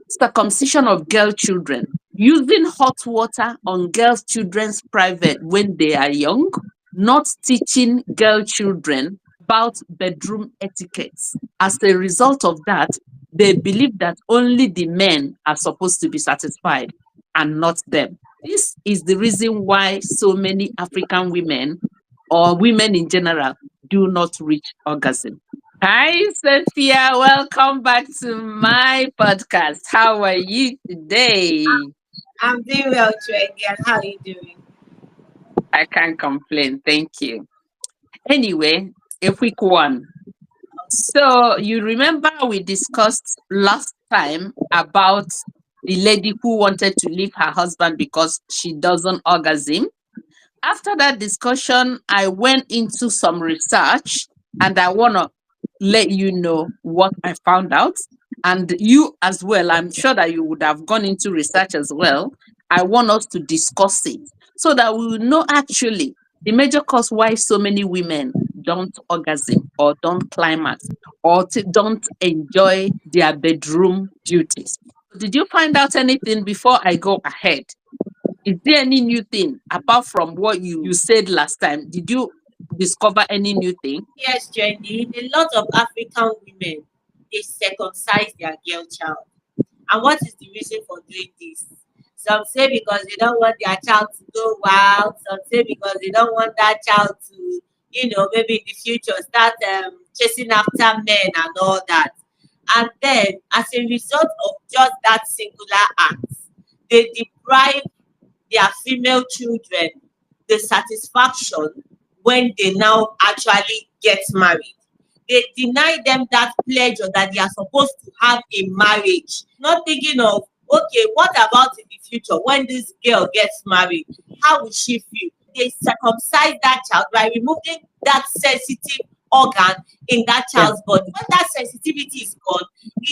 circumcision of girl children, using hot water on girls' children's private when they are young, not teaching girl children about bedroom etiquettes. As a result of that, they believe that only the men are supposed to be satisfied and not them. This is the reason why so many African women or women in general do not reach orgasm. Hi, Sophia. Welcome back to my podcast. How are you today? I'm doing well, Trendy. And how are you doing? I can't complain. Thank you. Anyway, a quick one. So, you remember we discussed last time about the lady who wanted to leave her husband because she doesn't orgasm? After that discussion, I went into some research and I want to let you know what I found out. And you as well, I'm sure that you would have gone into research as well. I want us to discuss it so that we will know actually the major cause why so many women don't orgasm or don't climax or don't enjoy their bedroom duties. Did you find out anything before I go ahead? Is there any new thing apart from what you said last time? Did you discover any new thing? Yes, Trendy. A lot of African women they circumcise their girl child. And what is the reason for doing this? Some say because they don't want their child to go wild. Some say because they don't want that child to, maybe in the future start chasing after men and all that. And then, as a result of just that singular act, they deprive their female children the satisfaction when they now actually get married. They deny them that pleasure that they are supposed to have in marriage, not thinking of, okay, what about in the future when this girl gets married? How will she feel? They circumcise that child by removing that sensitive organ in that Yeah, child's body. When that sensitivity is gone,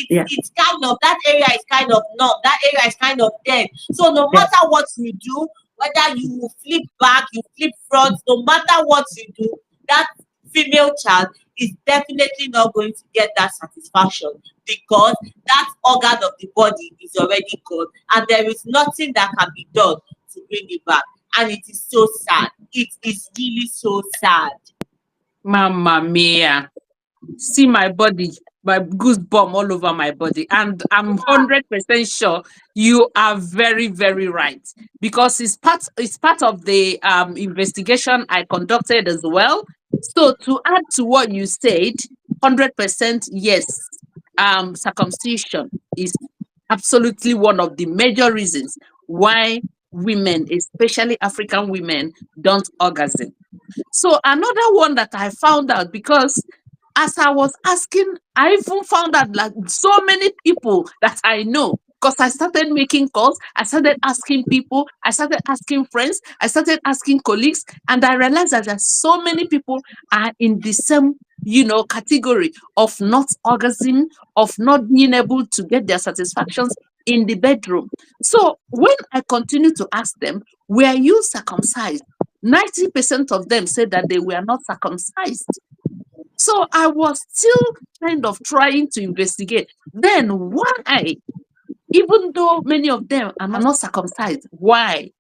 yeah, it's kind of that area is kind of numb, that area is kind of dead. So no yeah, matter what you do, whether you flip back, you flip front, no matter what you do, that female child is definitely not going to get that satisfaction because that organ of the body is already gone and there is nothing that can be done to bring it back. And it is so sad. It is really so sad. Mamma mia. See my body, my goosebump all over my body. And I'm 100% sure you are very, very right. Because it's part of the investigation I conducted as well. So to add to what you said, 100% yes, circumcision is absolutely one of the major reasons why women, especially African women, don't orgasm. So another one that I found out, because as I was asking, I even found out like so many people that I know. Because I started making calls, I started asking people, I started asking friends, I started asking colleagues, and I realized that there's so many people are in the same, category of not orgasm, of not being able to get their satisfactions in the bedroom. So when I continue to ask them, were you circumcised? 90% of them said that they were not circumcised. So I was still kind of trying to investigate. Then why, even though many of them are not circumcised, why?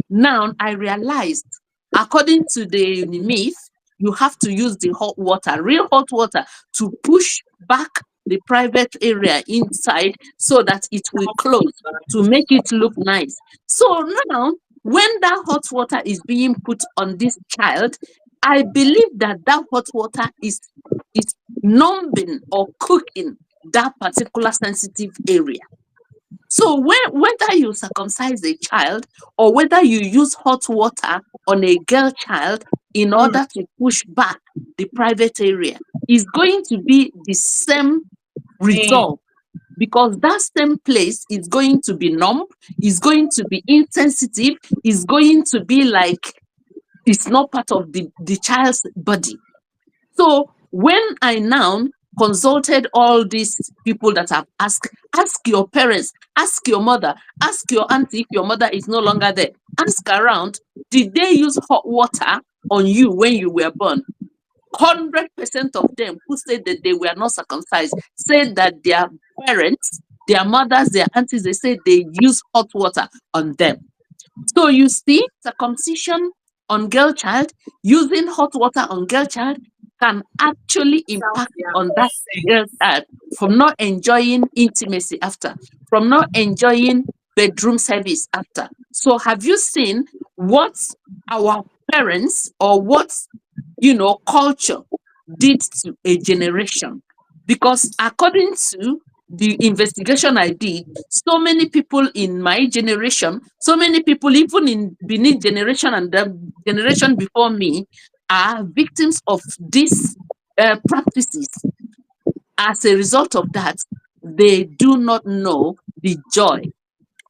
Now I realized, according to the myth, you have to use the hot water, real hot water, to push back the private area inside so that it will close to make it look nice. So now, when that hot water is being put on this child, I believe that that hot water is numbing or cooking that particular sensitive area. So whether you circumcise a child or whether you use hot water on a girl child in Mm. order to push back the private area is going to be the same Mm. result, because that same place is going to be numb, is going to be insensitive, is going to be like it's not part of the child's body. So when I now consulted all these people that have asked, ask your parents, ask your mother, ask your auntie if your mother is no longer there, ask around, did they use hot water on you when you were born? 100% of them who said that they were not circumcised said that their parents their mothers, their aunties, they say they use hot water on them. So you see, circumcision on girl child, using hot water on girl child can actually Sounds impact their on own that girl sense. child from not enjoying intimacy after, from not enjoying bedroom service after. So have you seen what our parents or what culture did to a generation? Because according to the investigation I did, so many people in my generation, so many people even in beneath generation and the generation before me are victims of these practices. As a result of that, they do not know the joy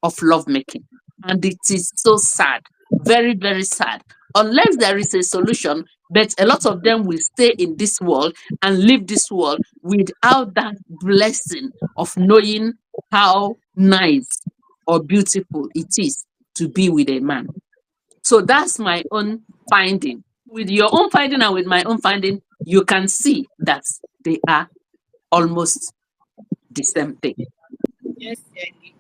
of lovemaking. And it is so sad, very, very sad. Unless there is a solution, but a lot of them will stay in this world and live this world without that blessing of knowing how nice or beautiful it is to be with a man. So that's my own finding. With your own finding and with my own finding, you can see that they are almost the same thing. Yes, Jenny.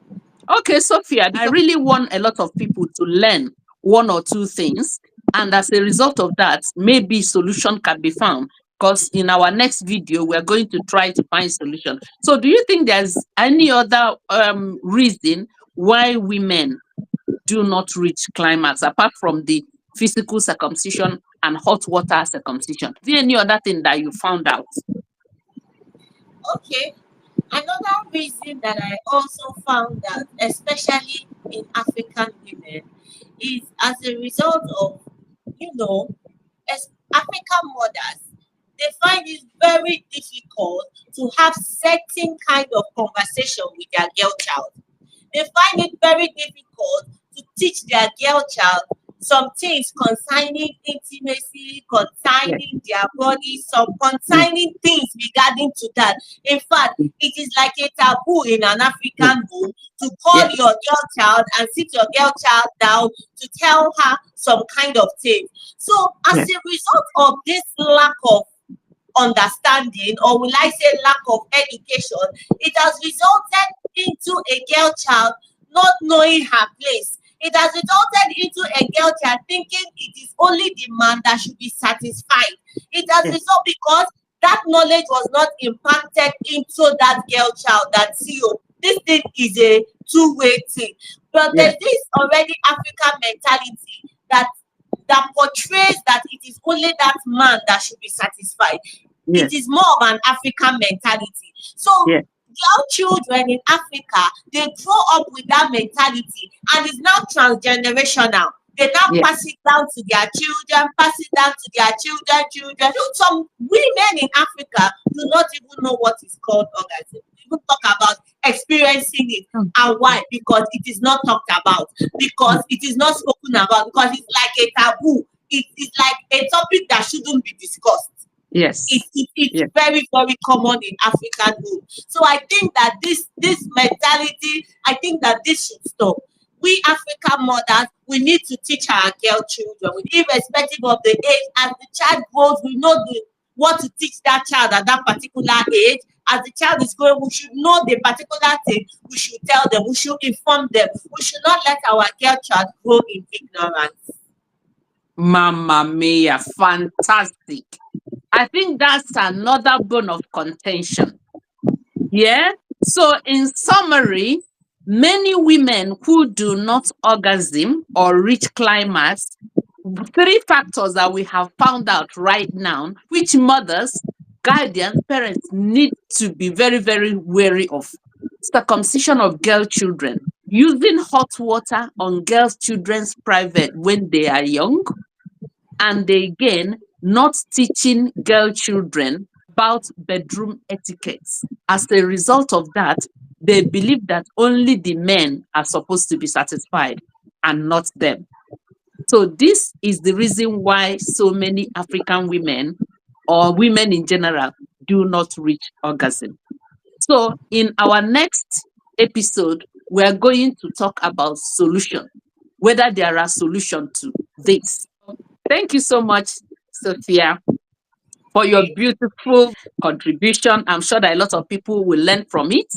Okay, Sophia, I Because really want a lot of people to learn one or two things. And as a result of that, maybe solution can be found. Because in our next video, we're going to try to find solution. So do you think there's any other reason why women do not reach climax apart from the physical circumcision and hot water circumcision? Is there any other thing that you found out? okay, another reason that I also found out, especially in African women, is as a result of, you know, as African mothers, they find it very difficult to have certain kind of conversation with their girl child. They find it very difficult to teach their girl child some things concerning intimacy, Yes, concerning their body, some yes, concerning things regarding to that. In fact, it is like a taboo in an yes, African home to call yes, your girl child and sit your girl child down to tell her some kind of thing. So, as yes, a result of this lack of understanding, or will I say lack of education, it has resulted into a girl child not knowing her place. It has resulted into a girl child thinking it is only the man that should be satisfied. It has yes, resulted because that knowledge was not impacted into that girl child that see, oh, this thing is a two-way thing. But yes, there's this already African mentality that portrays that it is only that man that should be satisfied. It yes, is more of an African mentality. So yes, young children in Africa, they grow up with that mentality and it's now transgenerational. They now yes, pass it down to their children, pass it down to their children. Some women in Africa do not even know what is called orgasm. We even talk about experiencing it. mm, And why? Because it is not talked about, mm, because it is not spoken about, because it's like a taboo. It is like a topic that shouldn't be discussed. yes, It's yes, very, very common in African home. So I think that this mentality, I think that this should stop. We African mothers, we need to teach our girl children, irrespective of the age. As the child grows, we know what to teach that child at that particular age. As the child is growing, we should know the particular thing. We should tell them. We should inform them. We should not let our girl child grow in ignorance. Mamma mia, fantastic. I think that's another bone of contention. Yeah. So, in summary, many women who do not orgasm or reach climax, three factors that we have found out right now, which mothers, guardians, parents need to be very, very wary of: circumcision of girl children, using hot water on girls' children's private when they are young, and again, not teaching girl children about bedroom etiquettes. As a result of that, they believe that only the men are supposed to be satisfied and not them. So, this is the reason why so many African women or women in general do not reach orgasm. So, in our next episode, we're going to talk about solution, whether there are solutions to this. Thank you so much, Sophia, for your Thank beautiful contribution. I'm sure that a lot of people will learn from it.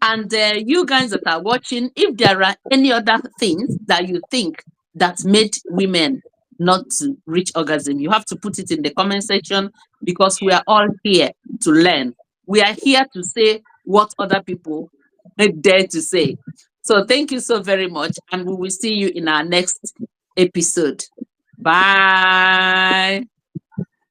And you guys that are watching, if there are any other things that you think that made women not to reach orgasm, you have to put it in the comment section, because we Yeah. are all here to learn. We are here to say what other people dare to say. So thank you so very much, and we will see you in our next episode. Bye.